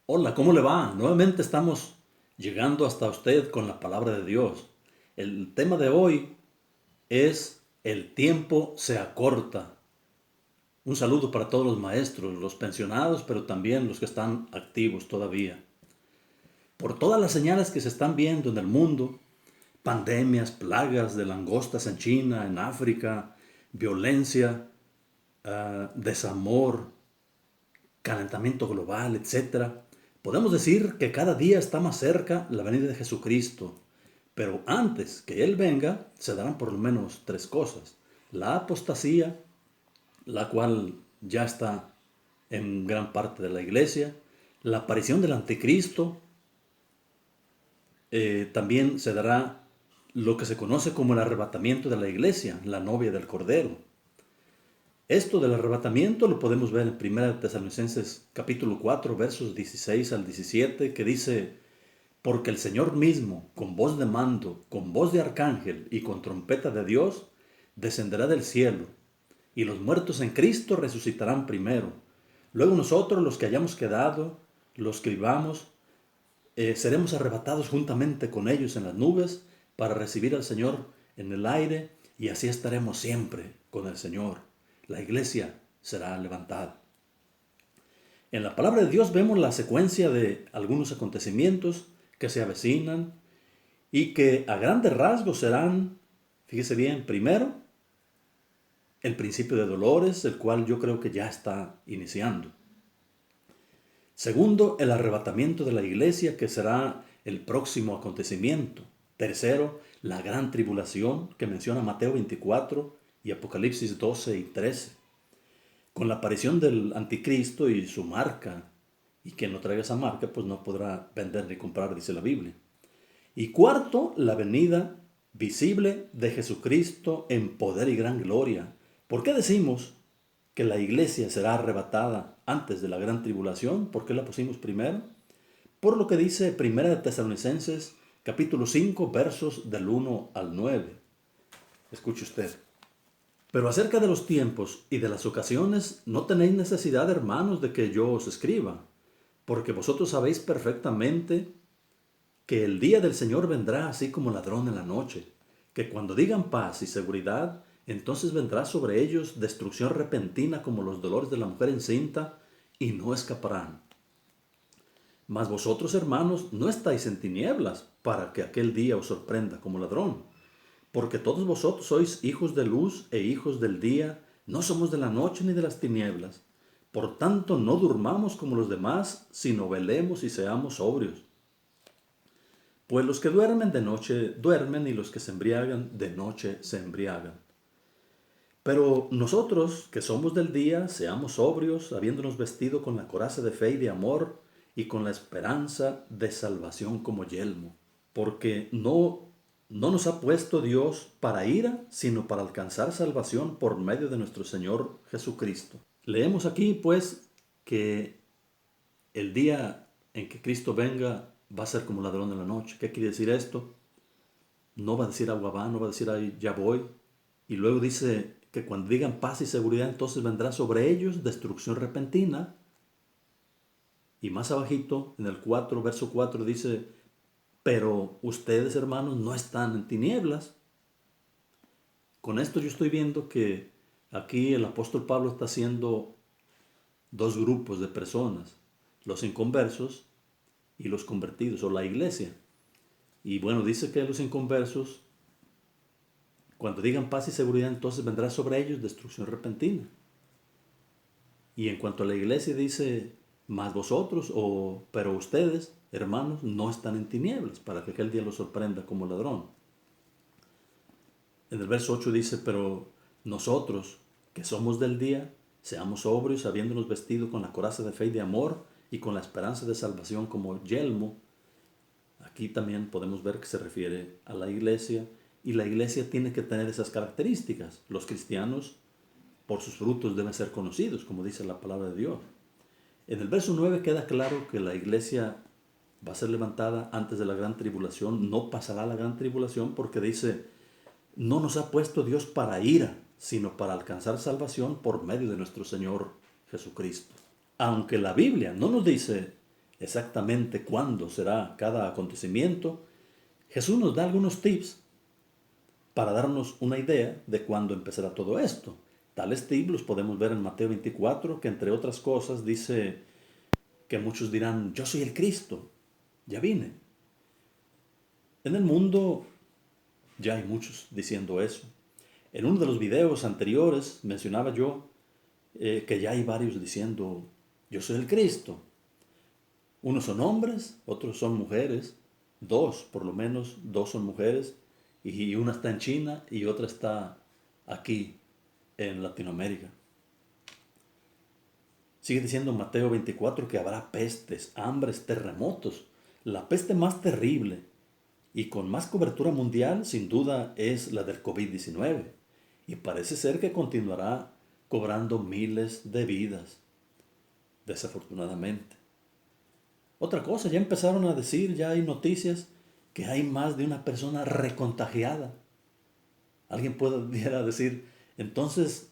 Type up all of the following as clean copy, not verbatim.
Hola, ¿cómo le va? Nuevamente estamos llegando hasta usted con la palabra de Dios. El tema de hoy es el tiempo se acorta. Un saludo para todos los maestros, los pensionados, pero también los que están activos todavía. Por todas las señales que se están viendo en el mundo, pandemias, plagas de langostas en China, en África, violencia, desamor, calentamiento global, etcétera, podemos decir que cada día está más cerca la venida de Jesucristo. Pero antes que Él venga, se darán por lo menos tres cosas. La apostasía, la cual ya está en gran parte de la iglesia. La aparición del anticristo. También se dará lo que se conoce como el arrebatamiento de la iglesia, la novia del Cordero. Esto del arrebatamiento lo podemos ver en 1 Tesalonicenses capítulo 4 versos 16 al 17 que dice, porque el Señor mismo, con voz de mando, con voz de arcángel y con trompeta de Dios, descenderá del cielo, y los muertos en Cristo resucitarán primero. Luego nosotros, los que hayamos quedado, los que vivamos, seremos arrebatados juntamente con ellos en las nubes para recibir al Señor en el aire, y así estaremos siempre con el Señor. La iglesia será levantada. En la palabra de Dios vemos la secuencia de algunos acontecimientos que se avecinan y que a grandes rasgos serán, fíjese bien, primero, el principio de dolores, el cual yo creo que ya está iniciando. Segundo, el arrebatamiento de la iglesia, que será el próximo acontecimiento. Tercero, la gran tribulación, que menciona Mateo 24 y Apocalipsis 12 y 13. Con la aparición del anticristo y su marca, y quien no traiga esa marca, pues no podrá vender ni comprar, dice la Biblia. Y cuarto, la venida visible de Jesucristo en poder y gran gloria. ¿Por qué decimos que la iglesia será arrebatada antes de la gran tribulación? ¿Por qué la pusimos primero? Por lo que dice 1 Tesalonicenses capítulo 5 versos del 1 al 9. Escuche usted. Pero acerca de los tiempos y de las ocasiones, no tenéis necesidad, hermanos, de que yo os escriba, porque vosotros sabéis perfectamente que el día del Señor vendrá así como ladrón en la noche, que cuando digan paz y seguridad, entonces vendrá sobre ellos destrucción repentina como los dolores de la mujer encinta, y no escaparán. Mas vosotros, hermanos, no estáis en tinieblas, para que aquel día os sorprenda como ladrón. Porque todos vosotros sois hijos de luz e hijos del día, no somos de la noche ni de las tinieblas. Por tanto, no durmamos como los demás, sino velemos y seamos sobrios. Pues los que duermen de noche duermen, y los que se embriagan de noche se embriagan. Pero nosotros, que somos del día, seamos sobrios, habiéndonos vestido con la coraza de fe y de amor, y con la esperanza de salvación como yelmo. Porque no nos ha puesto Dios para ira, sino para alcanzar salvación por medio de nuestro Señor Jesucristo. Leemos aquí, pues, que el día en que Cristo venga va a ser como ladrón de la noche. ¿Qué quiere decir esto? No va a decir agua va, no va a decir ahí ya voy. Y luego dice que cuando digan paz y seguridad, entonces vendrá sobre ellos destrucción repentina. Y más abajito, en el 4, verso 4, dice, pero ustedes, hermanos, no están en tinieblas. Con esto yo estoy viendo que aquí el apóstol Pablo está haciendo dos grupos de personas, los inconversos y los convertidos, o la iglesia. Y bueno, dice que los inconversos, cuando digan paz y seguridad, entonces vendrá sobre ellos destrucción repentina. Y en cuanto a la iglesia dice, más vosotros, pero ustedes, hermanos, no están en tinieblas, para que aquel día los sorprenda como ladrón. En el verso 8 dice, pero nosotros, que somos del día, seamos sobrios, habiéndonos vestido con la coraza de fe y de amor, y con la esperanza de salvación como yelmo. Aquí también podemos ver que se refiere a la iglesia, y la iglesia tiene que tener esas características. Los cristianos, por sus frutos, deben ser conocidos, como dice la palabra de Dios. En el verso 9 queda claro que la iglesia va a ser levantada antes de la gran tribulación, no pasará la gran tribulación, porque dice, no nos ha puesto Dios para ira, sino para alcanzar salvación por medio de nuestro Señor Jesucristo. Aunque la Biblia no nos dice exactamente cuándo será cada acontecimiento, Jesús nos da algunos tips para darnos una idea de cuándo empezará todo esto. Tales tips los podemos ver en Mateo 24, que entre otras cosas dice que muchos dirán, yo soy el Cristo, ya vine. En el mundo ya hay muchos diciendo eso. En uno de los videos anteriores mencionaba yo que ya hay varios diciendo, yo soy el Cristo. Unos son hombres, otros son mujeres, dos, por lo menos, dos son mujeres, y una está en China y otra está aquí en Latinoamérica. Sigue diciendo Mateo 24 que habrá pestes, hambres, terremotos. La peste más terrible y con más cobertura mundial, sin duda, es la del COVID-19. Y parece ser que continuará cobrando miles de vidas, desafortunadamente. Otra cosa, ya empezaron a decir, ya hay noticias, que hay más de una persona recontagiada. Alguien pudiera decir, entonces,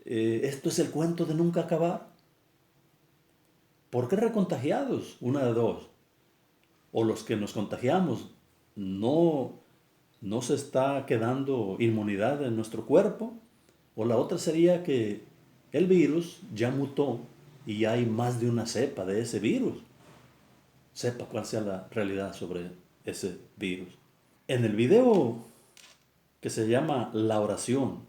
¿esto es el cuento de nunca acabar? ¿Por qué recontagiados? Una de dos. O los que nos contagiamos no, no se está quedando inmunidad en nuestro cuerpo. O la otra sería que el virus ya mutó y hay más de una cepa de ese virus. Sepa cuál sea la realidad sobre ese virus. En el video que se llama La Oración,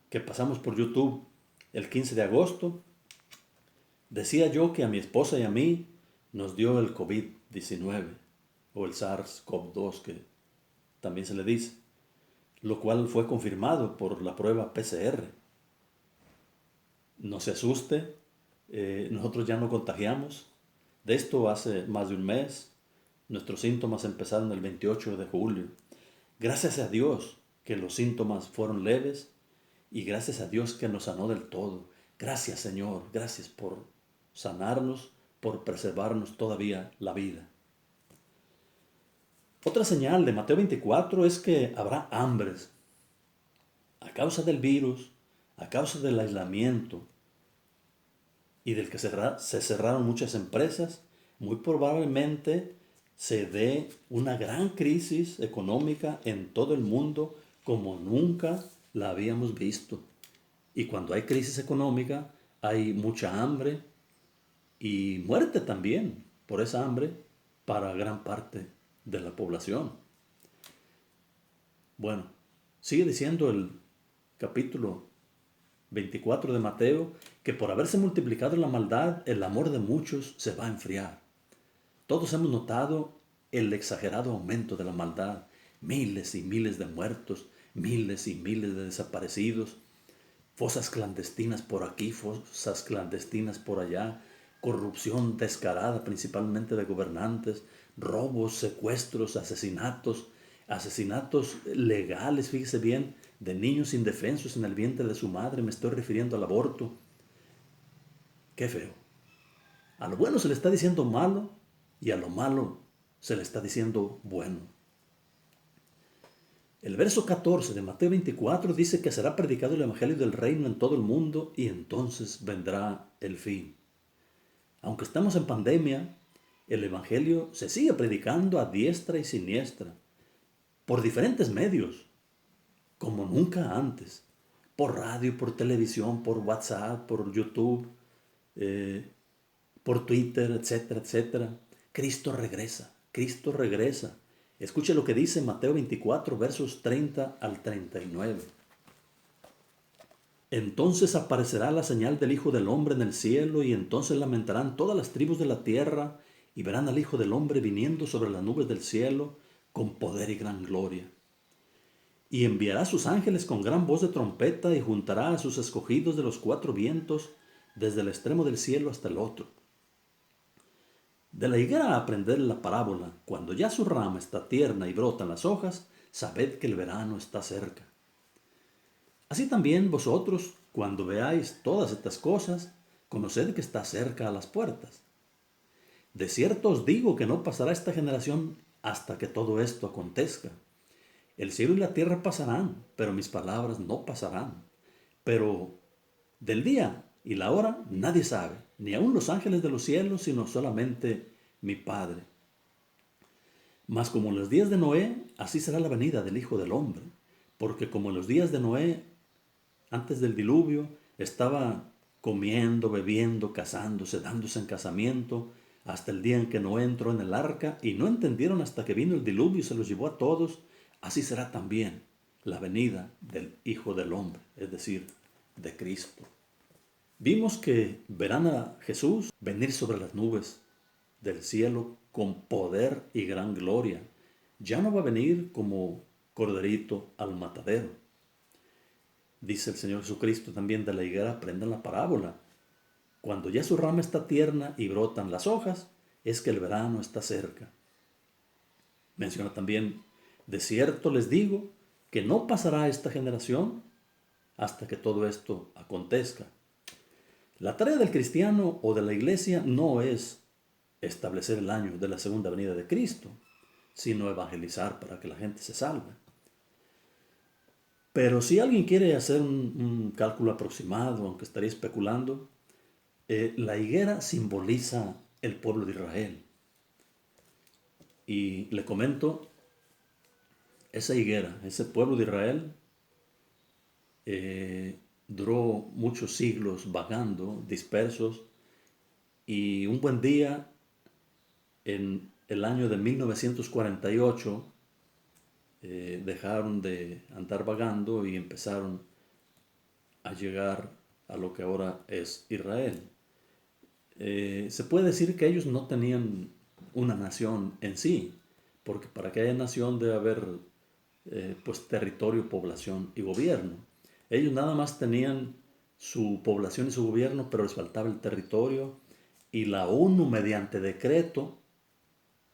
que pasamos por YouTube el 15 de agosto, decía yo que a mi esposa y a mí nos dio el COVID-19 o el SARS-CoV-2 que también se le dice, lo cual fue confirmado por la prueba PCR. No se asuste, nosotros ya no contagiamos. De esto hace más de un mes. Nuestros síntomas empezaron el 28 de julio. Gracias a Dios que los síntomas fueron leves y gracias a Dios que nos sanó del todo. Gracias, Señor, gracias por sanarnos, por preservarnos todavía la vida. Otra señal de Mateo 24 es que habrá hambres a causa del virus, a causa del aislamiento y del que se cerraron muchas empresas. Muy probablemente se dé una gran crisis económica en todo el mundo como nunca la habíamos visto. Y cuando hay crisis económica hay mucha hambre y muerte también por esa hambre para gran parte de la población. Bueno, sigue diciendo el capítulo 24 de Mateo que por haberse multiplicado la maldad, el amor de muchos se va a enfriar. Todos hemos notado el exagerado aumento de la maldad, miles y miles de muertos, miles y miles de desaparecidos, fosas clandestinas por aquí, fosas clandestinas por allá, corrupción descarada principalmente de gobernantes, robos, secuestros, asesinatos legales, fíjese bien, de niños indefensos en el vientre de su madre, me estoy refiriendo al aborto. Qué feo. A lo bueno se le está diciendo malo y a lo malo se le está diciendo bueno. El verso 14 de Mateo 24 dice que será predicado el evangelio del reino en todo el mundo y entonces vendrá el fin. Aunque estamos en pandemia, el evangelio se sigue predicando a diestra y siniestra, por diferentes medios, como nunca antes, por radio, por televisión, por WhatsApp, por YouTube, por Twitter, etcétera, etcétera. Cristo regresa, Cristo regresa. Escuche lo que dice Mateo 24, versos 30 al 39. Entonces aparecerá la señal del Hijo del Hombre en el cielo, y entonces lamentarán todas las tribus de la tierra, y verán al Hijo del Hombre viniendo sobre las nubes del cielo, con poder y gran gloria. Y enviará a sus ángeles con gran voz de trompeta, y juntará a sus escogidos de los cuatro vientos, desde el extremo del cielo hasta el otro. De la higuera aprended la parábola: cuando ya su rama está tierna y brotan las hojas, sabed que el verano está cerca. Así también vosotros, cuando veáis todas estas cosas, conoced que está cerca a las puertas. De cierto os digo que no pasará esta generación hasta que todo esto acontezca. El cielo y la tierra pasarán, pero mis palabras no pasarán. Pero del día y la hora nadie sabe, ni aun los ángeles de los cielos, sino solamente mi Padre. Mas como en los días de Noé, así será la venida del Hijo del Hombre. Porque como en los días de Noé, antes del diluvio, estaba comiendo, bebiendo, casándose, dándose en casamiento, hasta el día en que Noé entró en el arca, y no entendieron hasta que vino el diluvio y se los llevó a todos, así será también la venida del Hijo del Hombre, es decir, de Cristo. Vimos que verán a Jesús venir sobre las nubes del cielo con poder y gran gloria. Ya no va a venir como corderito al matadero. Dice el Señor Jesucristo también de la higuera, aprendan la parábola. Cuando ya su rama está tierna y brotan las hojas, es que el verano está cerca. Menciona también, de cierto les digo que no pasará esta generación hasta que todo esto acontezca. La tarea del cristiano o de la iglesia no es establecer el año de la segunda venida de Cristo, sino evangelizar para que la gente se salve. Pero si alguien quiere hacer un cálculo aproximado, aunque estaría especulando, la higuera simboliza el pueblo de Israel. Y le comento, esa higuera, ese pueblo de Israel, duró muchos siglos vagando, dispersos, y un buen día, en el año de 1948, dejaron de andar vagando y empezaron a llegar a lo que ahora es Israel. Se puede decir que ellos no tenían una nación en sí, porque para que haya nación debe haber pues territorio, población y gobierno. Ellos nada más tenían su población y su gobierno, pero les faltaba el territorio, y la ONU mediante decreto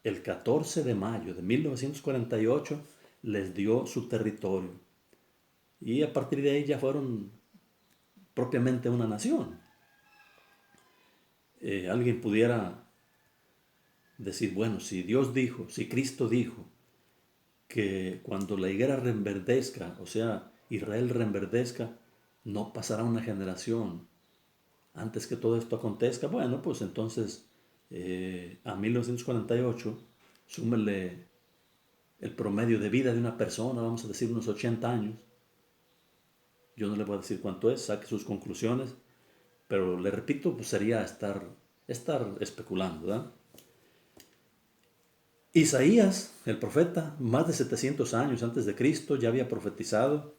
el 14 de mayo de 1948 les dio su territorio, y a partir de ahí ya fueron propiamente una nación. Alguien pudiera decir, bueno, si Dios dijo, si Cristo dijo que cuando la higuera reverdezca, o sea, Israel reverdezca, no pasará una generación antes que todo esto acontezca, bueno, pues entonces a 1948, súmele el promedio de vida de una persona, vamos a decir unos 80 años. Yo no le voy a decir cuánto es, saque sus conclusiones, pero le repito, pues sería estar especulando, ¿verdad? Isaías, el profeta, más de 700 años antes de Cristo, ya había profetizado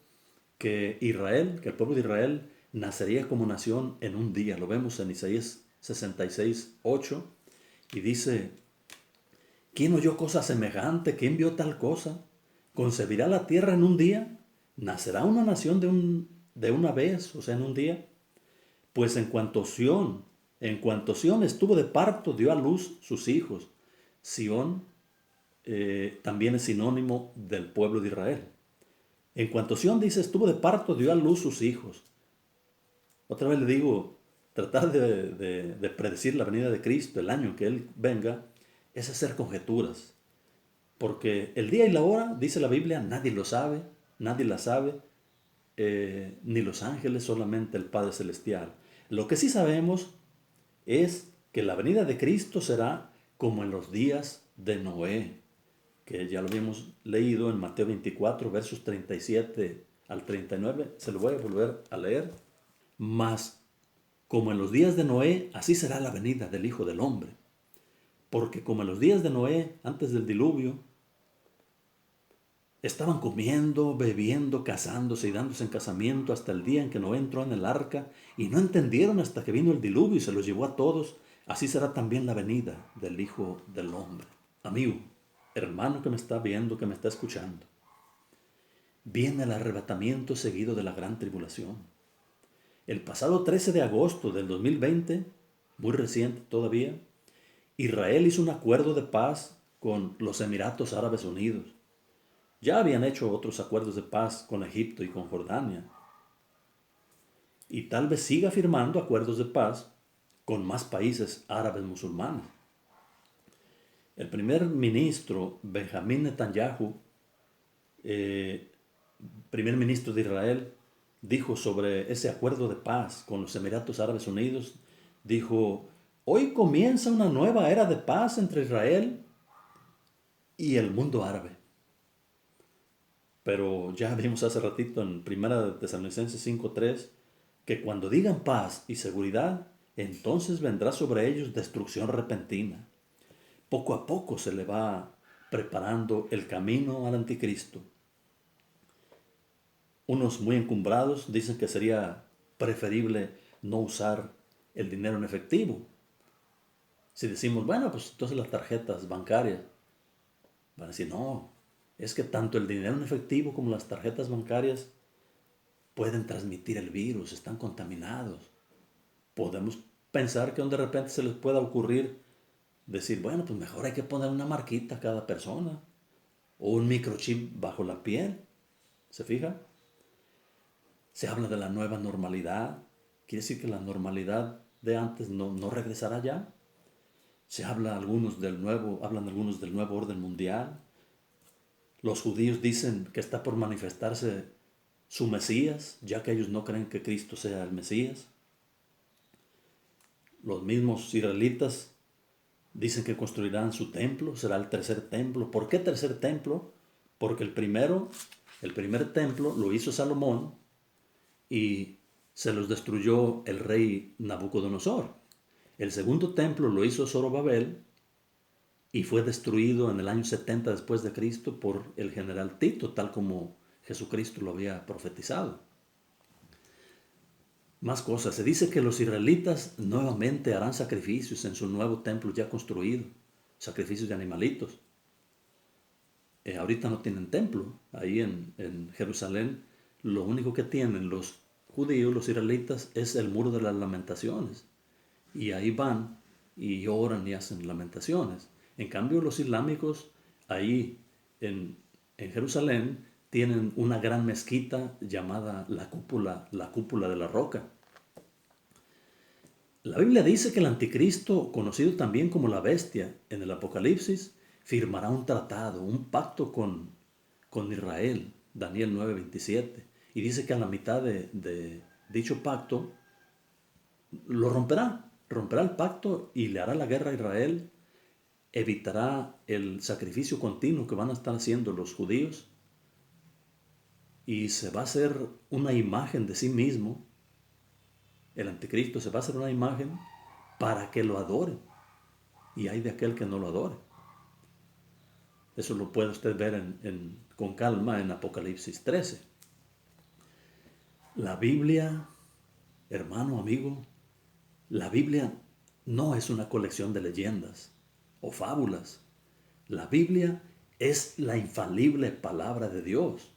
que Israel, que el pueblo de Israel nacería como nación en un día. Lo vemos en Isaías 66:8, y dice, ¿quién oyó cosa semejante? ¿Quién vio tal cosa? ¿Concebirá la tierra en un día? ¿Nacerá una nación de una vez, o sea, en un día? Pues en cuanto Sión estuvo de parto, dio a luz sus hijos. Sión también es sinónimo del pueblo de Israel. En cuanto Sión dice, estuvo de parto, dio a luz sus hijos. Otra vez le digo, tratar de predecir la venida de Cristo, el año en que Él venga, es hacer conjeturas. Porque el día y la hora, dice la Biblia, nadie lo sabe, nadie la sabe, ni los ángeles, solamente el Padre Celestial. Lo que sí sabemos es que la venida de Cristo será como en los días de Noé, que ya lo habíamos leído en Mateo 24, versos 37 al 39. Se lo voy a volver a leer. Mas, como en los días de Noé, así será la venida del Hijo del Hombre. Porque como en los días de Noé, antes del diluvio, estaban comiendo, bebiendo, casándose y dándose en casamiento hasta el día en que Noé entró en el arca, y no entendieron hasta que vino el diluvio y se los llevó a todos, así será también la venida del Hijo del Hombre. Amigo, hermano que me está viendo, que me está escuchando, viene el arrebatamiento seguido de la gran tribulación. El pasado 13 de agosto del 2020, muy reciente todavía, Israel hizo un acuerdo de paz con los Emiratos Árabes Unidos. Ya habían hecho otros acuerdos de paz con Egipto y con Jordania. Y tal vez siga firmando acuerdos de paz con más países árabes musulmanes. El primer ministro Benjamín Netanyahu, primer ministro de Israel, dijo sobre ese acuerdo de paz con los Emiratos Árabes Unidos, dijo, Hoy comienza una nueva era de paz entre Israel y el mundo árabe. Pero ya vimos hace ratito en 1 Tesalonicenses 5:3 que cuando digan paz y seguridad, entonces vendrá sobre ellos destrucción repentina. Poco a poco se le va preparando el camino al anticristo. Unos muy encumbrados dicen que sería preferible no usar el dinero en efectivo. Si decimos, bueno, pues entonces las tarjetas bancarias, van a decir, no, es que tanto el dinero en efectivo como las tarjetas bancarias pueden transmitir el virus, están contaminados. Podemos pensar que de repente se les pueda ocurrir decir, bueno, pues mejor hay que poner una marquita a cada persona o un microchip bajo la piel. ¿Se fija? Se habla de la nueva normalidad. Quiere decir que la normalidad de antes no regresará ya. Se habla hablan algunos del nuevo orden mundial. Los judíos dicen que está por manifestarse su Mesías, ya que ellos no creen que Cristo sea el Mesías. Los mismos israelitas dicen que construirán su templo, será el tercer templo. ¿Por qué tercer templo? Porque el primer templo lo hizo Salomón y se los destruyó el rey Nabucodonosor. El segundo templo lo hizo Zorobabel y fue destruido en el año 70 después de Cristo por el general Tito, tal como Jesucristo lo había profetizado. Más cosas. Se dice que los israelitas nuevamente harán sacrificios en su nuevo templo ya construido, sacrificios de animalitos. Ahorita no tienen templo. Ahí en Jerusalén lo único que tienen los judíos, los israelitas, es el muro de las lamentaciones. Y ahí van y oran y hacen lamentaciones. En cambio, los islámicos ahí en Jerusalén tienen una gran mezquita llamada la cúpula de la roca. La Biblia dice que el anticristo, conocido también como la bestia en el Apocalipsis, firmará un tratado, un pacto con Israel, Daniel 9:27. Y dice que a la mitad de dicho pacto lo romperá el pacto y le hará la guerra a Israel, evitará el sacrificio continuo que van a estar haciendo los judíos y se va a hacer una imagen de sí mismo. El anticristo se va a hacer una imagen para que lo adoren y hay de aquel que no lo adore. Eso lo puede usted ver con calma en Apocalipsis 13. La Biblia, hermano, amigo, la Biblia no es una colección de leyendas o fábulas. La Biblia es la infalible palabra de Dios.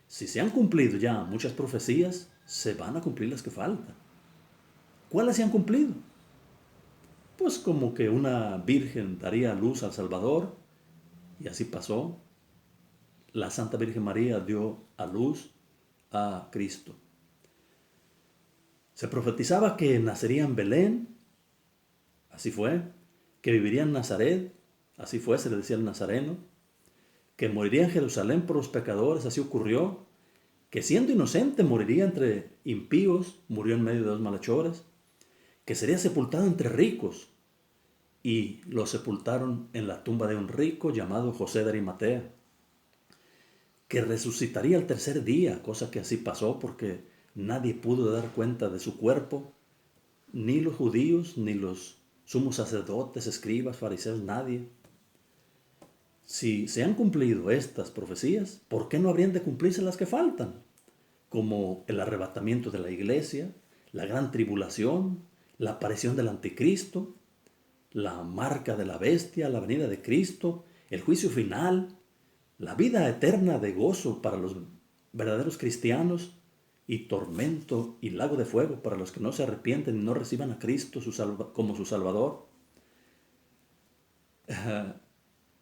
Si se han cumplido ya muchas profecías, se van a cumplir las que faltan. ¿Cuáles se han cumplido? Pues como que una virgen daría luz al Salvador, y así pasó. La Santa Virgen María dio a luz a Cristo. Se profetizaba que nacería en Belén, así fue. Que viviría en Nazaret, así fue, se le decía el nazareno. Que moriría en Jerusalén por los pecadores, así ocurrió. Que siendo inocente moriría entre impíos, murió en medio de dos malhechores. Que sería sepultado entre ricos, y lo sepultaron en la tumba de un rico llamado José de Arimatea. Que resucitaría al tercer día, cosa que así pasó porque nadie pudo dar cuenta de su cuerpo, ni los judíos, ni los sumos sacerdotes, escribas, fariseos, nadie. Si se han cumplido estas profecías, ¿por qué no habrían de cumplirse las que faltan? Como el arrebatamiento de la iglesia, la gran tribulación, la aparición del anticristo, la marca de la bestia, la venida de Cristo, el juicio final, la vida eterna de gozo para los verdaderos cristianos y tormento y lago de fuego para los que no se arrepienten y no reciban a Cristo como su Salvador.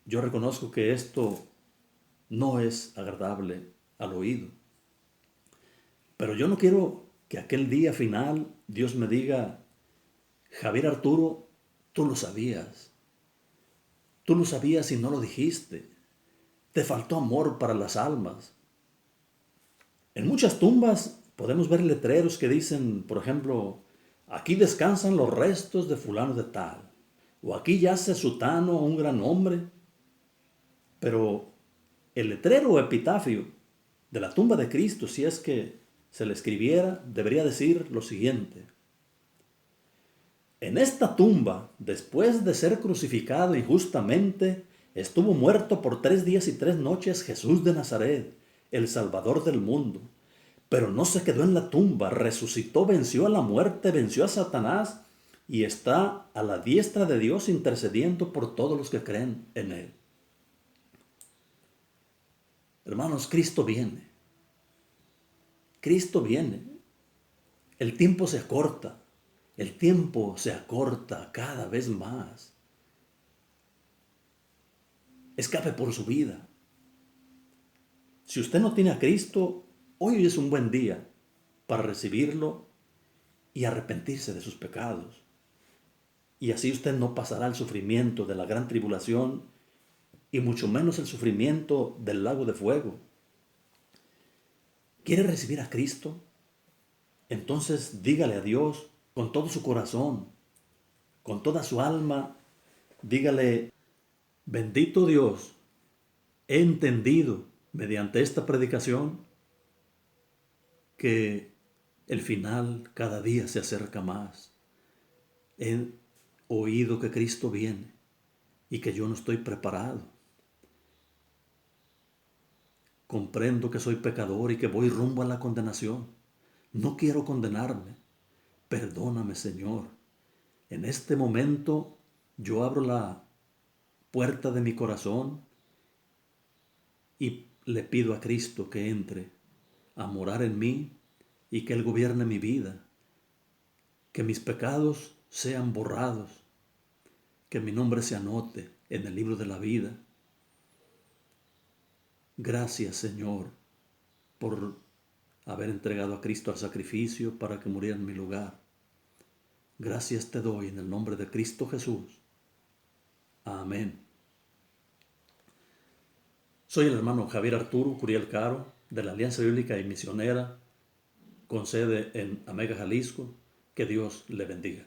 Yo reconozco que esto no es agradable al oído, pero yo no quiero que aquel día final Dios me diga, Javier Arturo, tú lo sabías y no lo dijiste. Te faltó amor para las almas. En muchas tumbas podemos ver letreros que dicen, por ejemplo, aquí descansan los restos de fulano de tal, o aquí yace sutano, un gran hombre. Pero el letrero o epitafio de la tumba de Cristo, si es que se le escribiera, debería decir lo siguiente: en esta tumba, después de ser crucificado injustamente, estuvo muerto por 3 días y 3 noches Jesús de Nazaret, el Salvador del mundo. Pero no se quedó en la tumba, resucitó, venció a la muerte, venció a Satanás y está a la diestra de Dios intercediendo por todos los que creen en Él. Hermanos, Cristo viene. Cristo viene. El tiempo se acorta. El tiempo se acorta cada vez más. Escape por su vida. Si usted no tiene a Cristo, hoy es un buen día para recibirlo y arrepentirse de sus pecados. Y así usted no pasará el sufrimiento de la gran tribulación y mucho menos el sufrimiento del lago de fuego. ¿Quiere recibir a Cristo? Entonces dígale a Dios con todo su corazón, con toda su alma. Dígale: bendito Dios, he entendido mediante esta predicación que el final cada día se acerca más. He oído que Cristo viene y que yo no estoy preparado. Comprendo que soy pecador y que voy rumbo a la condenación. No quiero condenarme. Perdóname, Señor. En este momento yo abro la puerta de mi corazón y le pido a Cristo que entre a morar en mí y que Él gobierne mi vida. Que mis pecados sean borrados. Que mi nombre se anote en el libro de la vida. Gracias, Señor, por haber entregado a Cristo al sacrificio para que muriera en mi lugar. Gracias te doy en el nombre de Cristo Jesús. Amén. Soy el hermano Javier Arturo Curiel Caro, de la Alianza Bíblica y Misionera, con sede en Amega, Jalisco. Que Dios le bendiga.